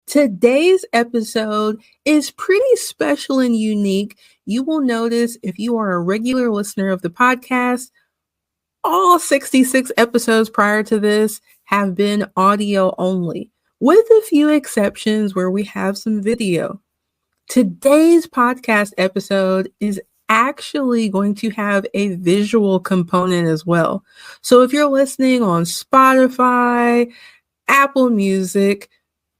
Today's episode is pretty special and unique. You will notice if you are a regular listener of the podcast, all 66 episodes prior to this have been audio only, with a few exceptions where we have some video. Today's podcast episode is actually going to have a visual component as well. So if you're listening on Spotify, Apple Music,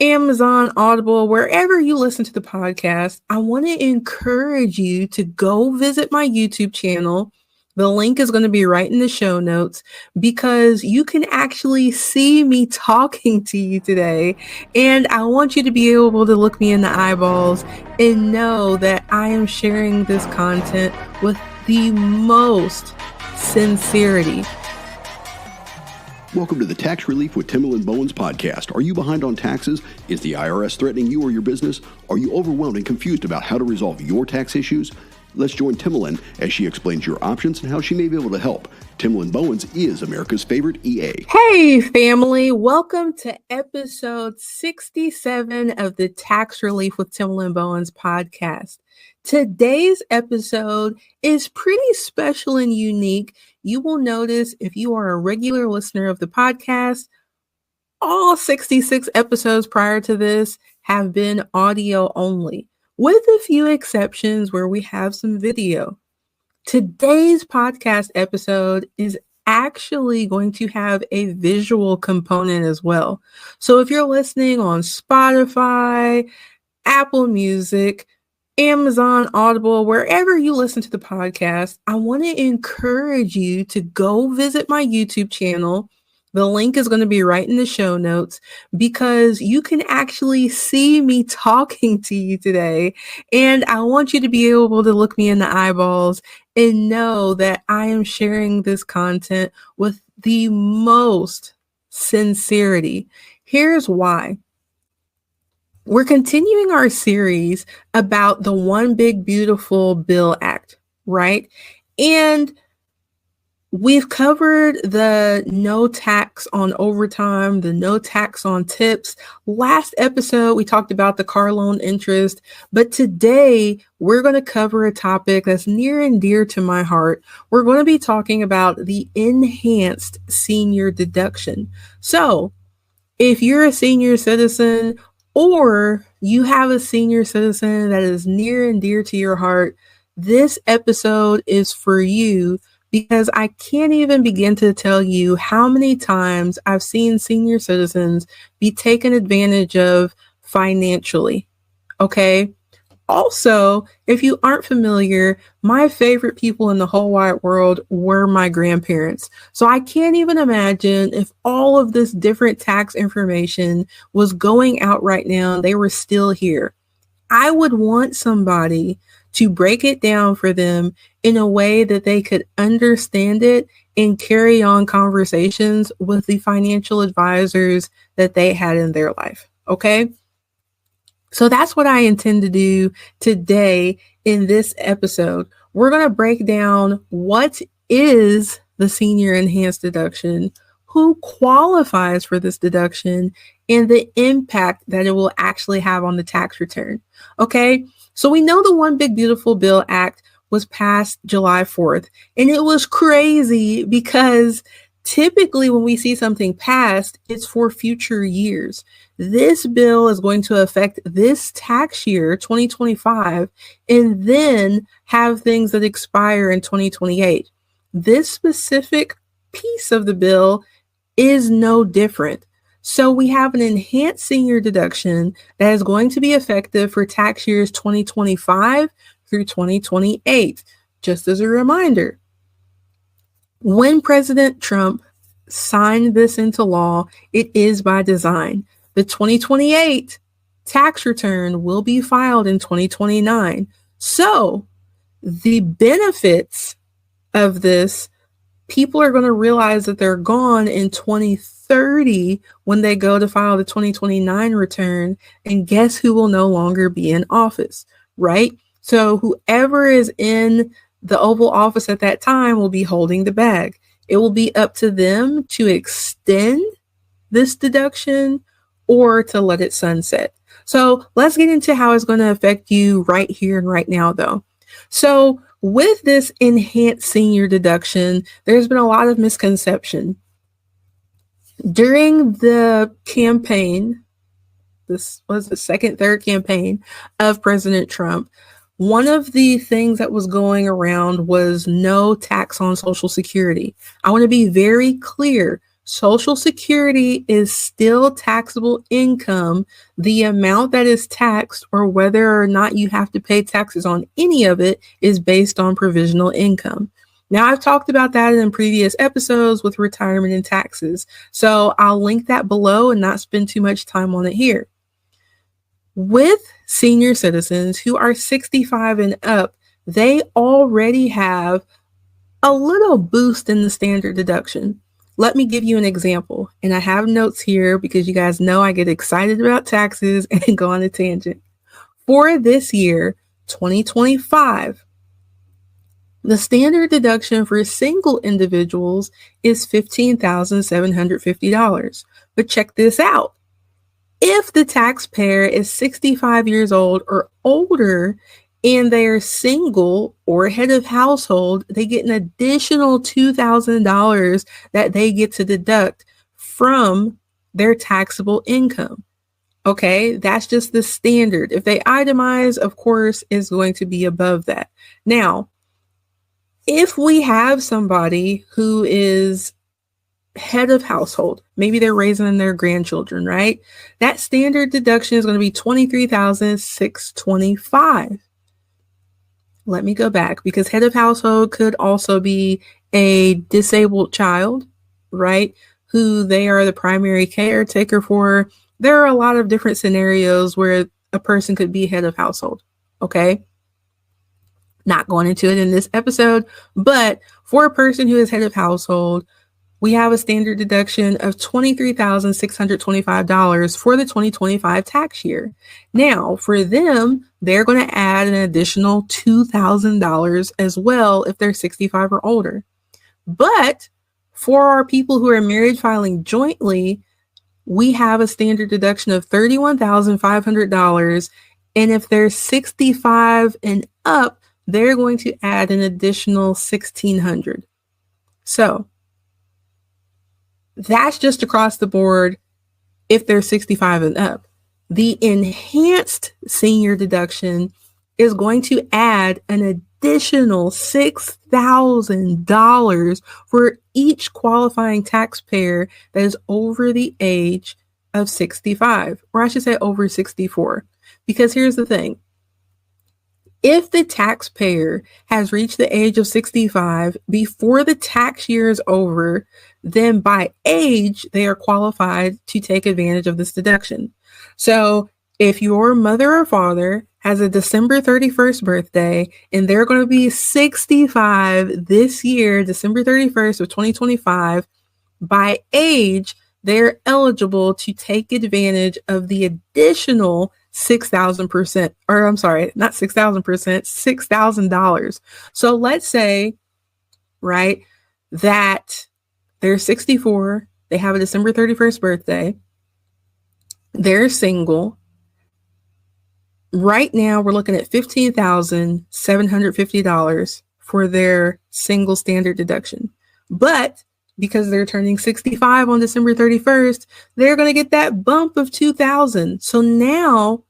Amazon, Audible, wherever you listen to the podcast, I want to encourage you to go visit my YouTube channel. The link is going to be right in the show notes because you can actually see me talking to you today. And I want you to be able to look me in the eyeballs and know that I am sharing this content with the most sincerity. Welcome to the Tax Relief with Timalyn Bowens podcast. Are you behind on taxes? Is the IRS threatening you or your business? Are you overwhelmed and confused about how to resolve your tax issues? Let's join Timalyn as she explains your options and how she may be able to help. Timalyn Bowens is America's favorite EA. Hey family, welcome to episode 67 of the Tax Relief with Timalyn Bowens podcast. Today's episode is pretty special and unique. You will notice if you are a regular listener of the podcast, all 66 episodes prior to this have been audio only, with a few exceptions where we have some video. Today's podcast episode is actually going to have a visual component as well. So if you're listening on Spotify, Apple Music, Amazon, Audible, wherever you listen to the podcast, I want to encourage you to go visit my YouTube channel. The link is going to be right in the show notes because you can actually see me talking to you today. And I want you to be able to look me in the eyeballs and know that I am sharing this content with the most sincerity. Here's why. We're continuing our series about the One Big Beautiful Bill Act, right? And we've covered the no tax on overtime, the no tax on tips. Last episode, we talked about the car loan interest, but today we're going to cover a topic that's near and dear to my heart. We're going to be talking about the enhanced senior deduction. So if you're a senior citizen or you have a senior citizen that is near and dear to your heart, this episode is for you because I can't even begin to tell you how many times I've seen senior citizens be taken advantage of financially. Okay. Also, if you aren't familiar, my favorite people in the whole wide world were my grandparents. So I can't even imagine if all of this different tax information was going out right now and they were still here. I would want somebody to break it down for them in a way that they could understand it and carry on conversations with the financial advisors that they had in their life. Okay. So that's what I intend to do today in this episode. We're going to break down what is the senior enhanced deduction, who qualifies for this deduction, and the impact that it will actually have on the tax return. Okay, so we know the One Big Beautiful Bill Act was passed July 4th, and it was crazy because typically when we see something passed, it's for future years. This bill is going to affect this tax year, 2025, and then have things that expire in 2028. This specific piece of the bill is no different. So we have an enhanced senior deduction that is going to be effective for tax years 2025 through 2028. Just as a reminder, when President Trump signed this into law, it is by design. The 2028 tax return will be filed in 2029. So the benefits of this, people are going to realize that they're gone in 2030 when they go to file the 2029 return. And guess who will no longer be in office, right? So whoever is in the Oval Office at that time will be holding the bag. It will be up to them to extend this deduction or to let it sunset. So let's get into how it's going to affect you right here and right now, though. So with this enhanced senior deduction, there's been a lot of misconception. During the campaign, this was the third campaign of President Trump, one of the things that was going around was no tax on Social Security. I want to be very clear. Social Security is still taxable income. The amount that is taxed, or whether or not you have to pay taxes on any of it, is based on provisional income. Now, I've talked about that in previous episodes with retirement and taxes, so I'll link that below and not spend too much time on it here. With senior citizens who are 65 and up, they already have a little boost in the standard deduction. Let me give you an example, and I have notes here because you guys know I get excited about taxes and go on a tangent. For this year, 2025, the standard deduction for single individuals is $15,750. But check this out. If the taxpayer is 65 years old or older and they are single or head of household, they get an additional $2,000 that they get to deduct from their taxable income. Okay, that's just the standard. If they itemize, of course, is going to be above that. Now, if we have somebody who is head of household, maybe they're raising their grandchildren, right? That standard deduction is going to be $23,625. Let me go back, because head of household could also be a disabled child, right? Who they are the primary caretaker for. There are a lot of different scenarios where a person could be head of household. Okay. Not going into it in this episode, but for a person who is head of household, we have a standard deduction of $23,625 for the 2025 tax year. Now, for them, they're going to add an additional $2,000 as well if they're 65 or older. But for our people who are married filing jointly, we have a standard deduction of $31,500. And if they're 65 and up, they're going to add an additional $1,600. So that's just across the board if they're 65 and up. The enhanced senior deduction is going to add an additional $6,000 for each qualifying taxpayer that is over the age of 65, or I should say over 64. Because here's the thing. If the taxpayer has reached the age of 65 before the tax year is over, then by age, they are qualified to take advantage of this deduction. So if your mother or father has a December 31st birthday and they're going to be 65 this year, December 31st of 2025, by age, they're eligible to take advantage of the additional 6,000%, or I'm sorry, not 6,000%, $6,000. So let's say, right, that they're 64, they have a December 31st birthday, they're single. Right now, we're looking at $15,750 for their single standard deduction. But because they're turning 65 on December 31st, they're going to get that bump of $2,000. So now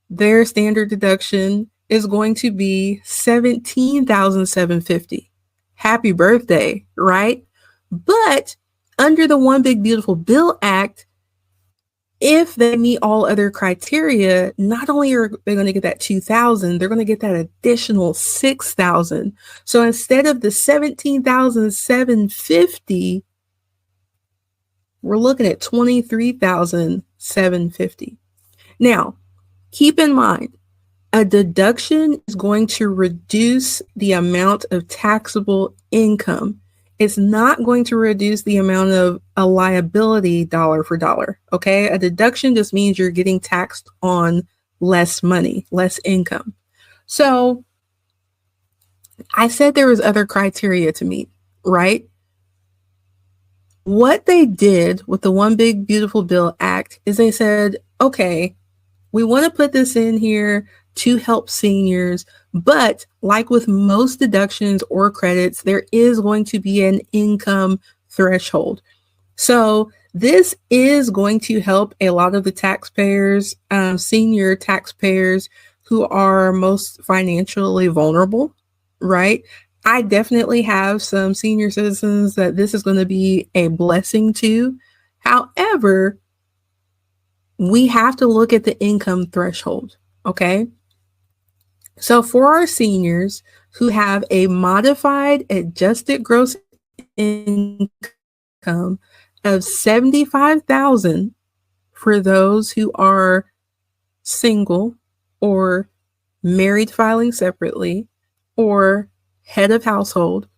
their standard deduction is going to be $17,750. Happy birthday, right? But under the One Big Beautiful Bill Act, if they meet all other criteria, not only are they going to get that $2,000, they're going to get that additional $6,000. So instead of the $17,750, we're looking at $23,750. Now, keep in mind, a deduction is going to reduce the amount of taxable income. It's not going to reduce the amount of a liability dollar for dollar, okay? A deduction just means you're getting taxed on less money, less income. So I said there was other criteria to meet, right? What they did with the One Big Beautiful Bill Act is they said, okay, We want to put this in here to help seniors, but like with most deductions or credits, there is going to be an income threshold. So this is going to help a lot of the taxpayers, senior taxpayers who are most financially vulnerable, right? I definitely have some senior citizens that this is going to be a blessing to. However, we have to look at the income threshold, okay? So for our seniors who have a modified adjusted gross income of $75,000, for those who are single or married filing separately or head of household,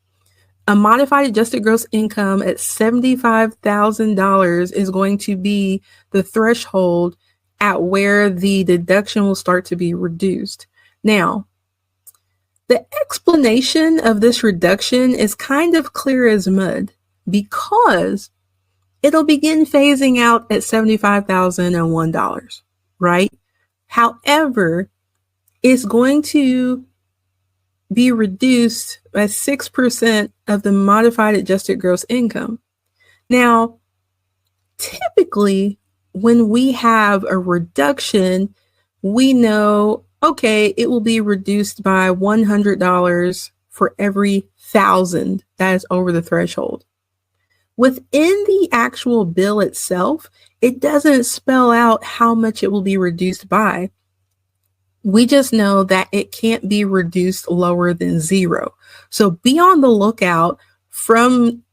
a modified adjusted gross income at $75,000 is going to be the threshold at where the deduction will start to be reduced. Now, the explanation of this reduction is kind of clear as mud because it'll begin phasing out at $75,001, right? However, it's going to be reduced by 6% of the modified adjusted gross income. Now, typically, when we have a reduction, we know, okay, it will be reduced by $100 for every 1,000 that is over the threshold. Within the actual bill itself, it doesn't spell out how much it will be reduced by. We just know that it can't be reduced lower than 0. So be on the lookout from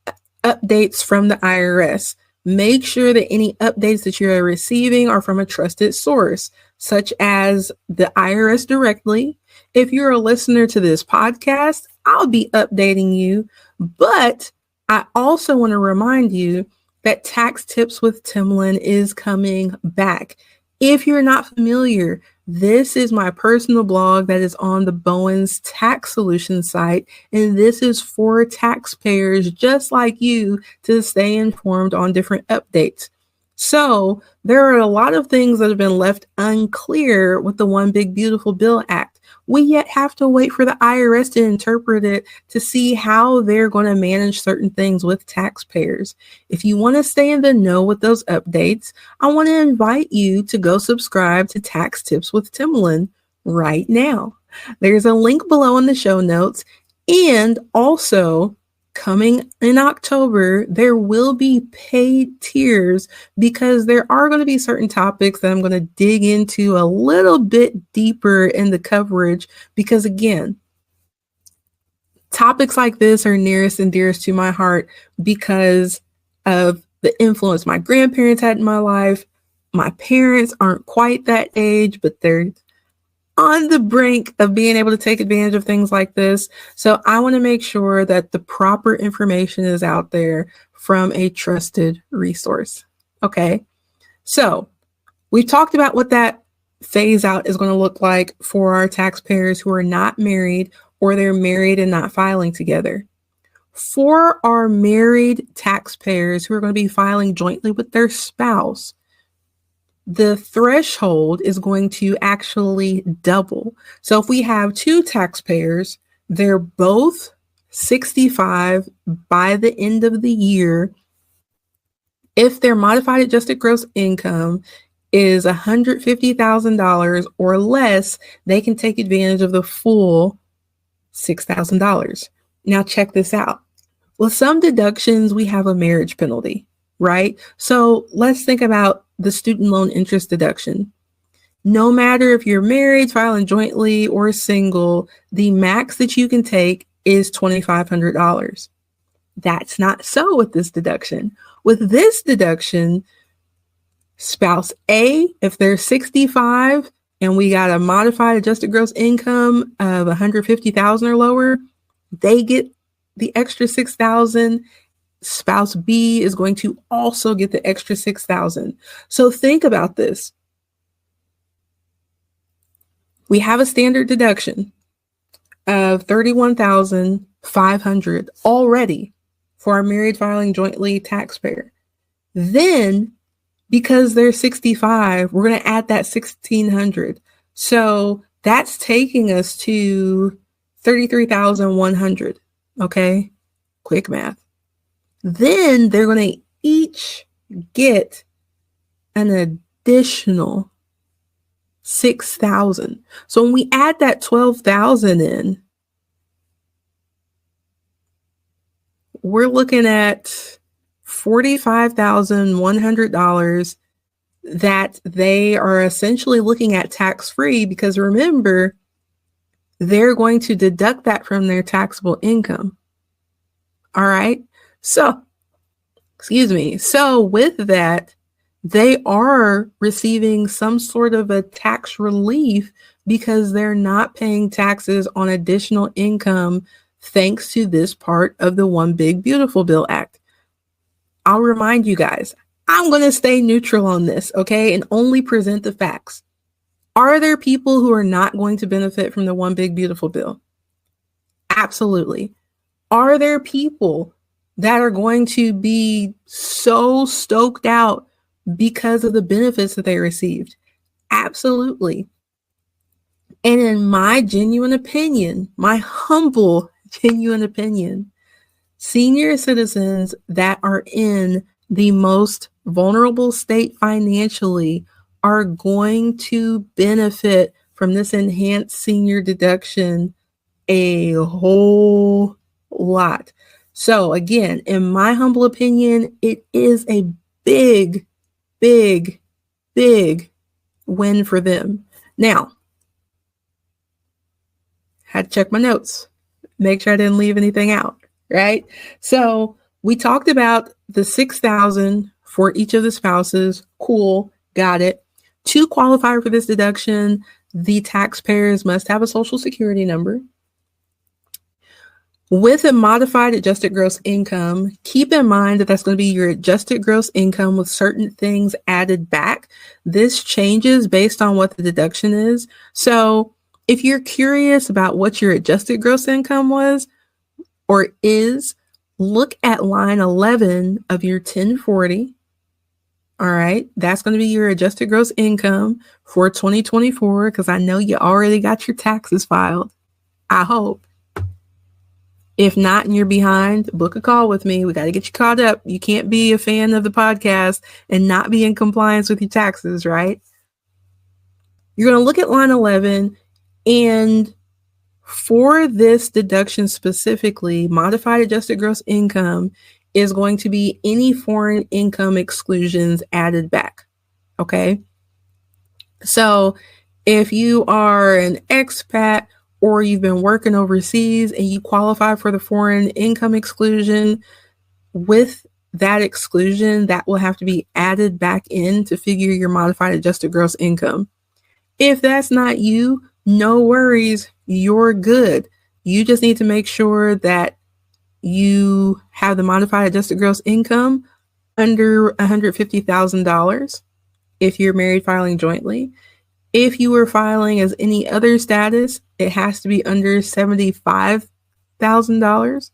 updates from the IRS. Make sure that any updates that you're receiving are from a trusted source, such as the IRS directly. If you're a listener to this podcast, I'll be updating you. But I also want to remind you that Tax Tips with Timalyn is coming back. If you're not familiar, this is my personal blog that is on the Bowens Tax Solutions site, and this is for taxpayers just like you to stay informed on different updates. So there are a lot of things that have been left unclear with the One Big Beautiful Bill Act. We yet have to wait for the IRS to interpret it to see how they're going to manage certain things with taxpayers. If you want to stay in the know with those updates, I want to invite you to go subscribe to Tax Tips with Timalyn right now. There's a link below in the show notes, and also coming in October, there will be paid tiers because there are going to be certain topics that I'm going to dig into a little bit deeper in the coverage because, again, topics like this are nearest and dearest to my heart because of the influence my grandparents had in my life. My parents aren't quite that age, but they're on the brink of being able to take advantage of things like this. So I want to make sure that the proper information is out there from a trusted resource. Okay. So we've talked about what that phase out is going to look like for our taxpayers who are not married or they're married and not filing together. For our married taxpayers who are going to be filing jointly with their spouse, the threshold is going to actually double. So if we have two taxpayers, they're both 65 by the end of the year. If their modified adjusted gross income is $150,000 or less, they can take advantage of the full $6,000. Now check this out. With some deductions, we have a marriage penalty, right? So let's think about the student loan interest deduction. No matter if you're married, filing jointly, or single, the max that you can take is $2,500. That's not so with this deduction. With this deduction, spouse A, if they're 65 and we got a modified adjusted gross income of $150,000 or lower, they get the extra $6,000. Spouse B is going to also get the extra $6,000. So think about this. We have a standard deduction of $31,500 already for our married filing jointly taxpayer. Then, because they're 65, we're going to add that 1,600. So that's taking us to 33,100. Okay. Quick math. Then they're going to each get an additional 6,000. So when we add that 12,000 in, we're looking at $45,100 that they are essentially looking at tax-free, because remember, they're going to deduct that from their taxable income. All right. So with that, they are receiving some sort of a tax relief because they're not paying taxes on additional income thanks to this part of the One Big Beautiful Bill Act. I'll remind you guys, I'm going to stay neutral on this, okay, and only present the facts. Are there people who are not going to benefit from the One Big Beautiful Bill? Absolutely. Are there people that are going to be so stoked out because of the benefits that they received? Absolutely. And in my genuine opinion, my humble, genuine opinion, senior citizens that are in the most vulnerable state financially are going to benefit from this enhanced senior deduction a whole lot. So again, in my humble opinion, it is a big, big, big win for them. Now, had to check my notes, make sure I didn't leave anything out, right? So we talked about the 6,000 for each of the spouses. Cool, got it. To qualify for this deduction, the taxpayers must have a Social Security number. With a modified adjusted gross income, keep in mind that that's going to be your adjusted gross income with certain things added back. This changes based on what the deduction is. So if you're curious about what your adjusted gross income was or is, look at line 11 of your 1040. All right, that's going to be your adjusted gross income for 2024, because I know you already got your taxes filed. I hope. If not, and you're behind, book a call with me. We got to get you caught up. You can't be a fan of the podcast and not be in compliance with your taxes, right? You're going to look at line 11, and for this deduction specifically, modified adjusted gross income is going to be any foreign income exclusions added back. Okay. So if you are an expat or you've been working overseas and you qualify for the foreign income exclusion, with that exclusion, that will have to be added back in to figure your modified adjusted gross income. If that's not you, no worries, you're good. You just need to make sure that you have the modified adjusted gross income under $150,000 if you're married filing jointly. If you were filing as any other status, it has to be under $75,000,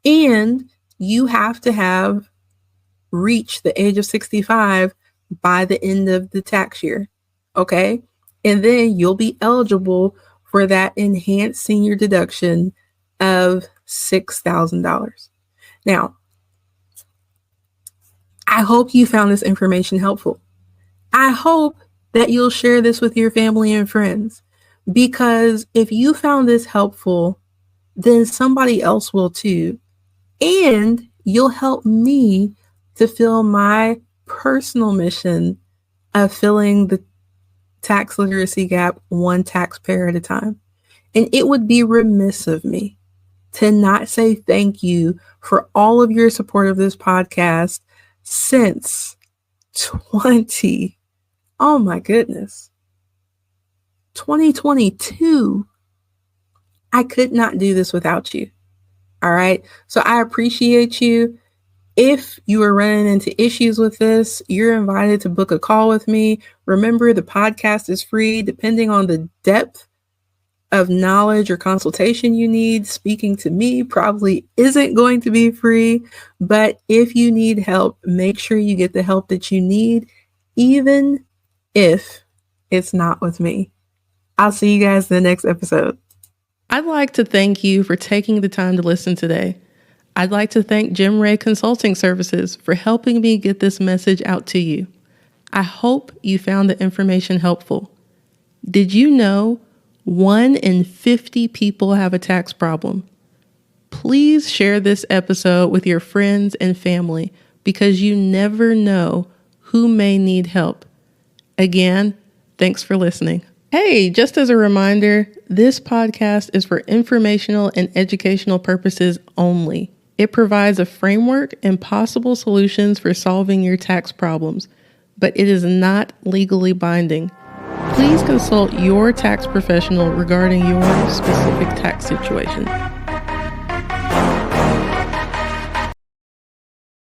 and you have to have reached the age of 65 by the end of the tax year. Okay. And then you'll be eligible for that enhanced senior deduction of $6,000. Now, I hope you found this information helpful. I hope that you'll share this with your family and friends, because if you found this helpful, then somebody else will too. And you'll help me to fill my personal mission of filling the tax literacy gap one taxpayer at a time. And it would be remiss of me to not say thank you for all of your support of this podcast since 2022. I could not do this without you. All right. So I appreciate you. If you are running into issues with this, you're invited to book a call with me. Remember, the podcast is free. Depending on the depth of knowledge or consultation you need, speaking to me probably isn't going to be free. But if you need help, make sure you get the help that you need. even if it's not with me. I'll see you guys in the next episode. I'd like to thank you for taking the time to listen today. I'd like to thank Jim Ray Consulting Services for helping me get this message out to you. I hope you found the information helpful. Did you know 1 in 50 people have a tax problem? Please share this episode with your friends and family because you never know who may need help. Again, thanks for listening. Hey, just as a reminder, this podcast is for informational and educational purposes only. It provides a framework and possible solutions for solving your tax problems, but it is not legally binding. Please consult your tax professional regarding your specific tax situation.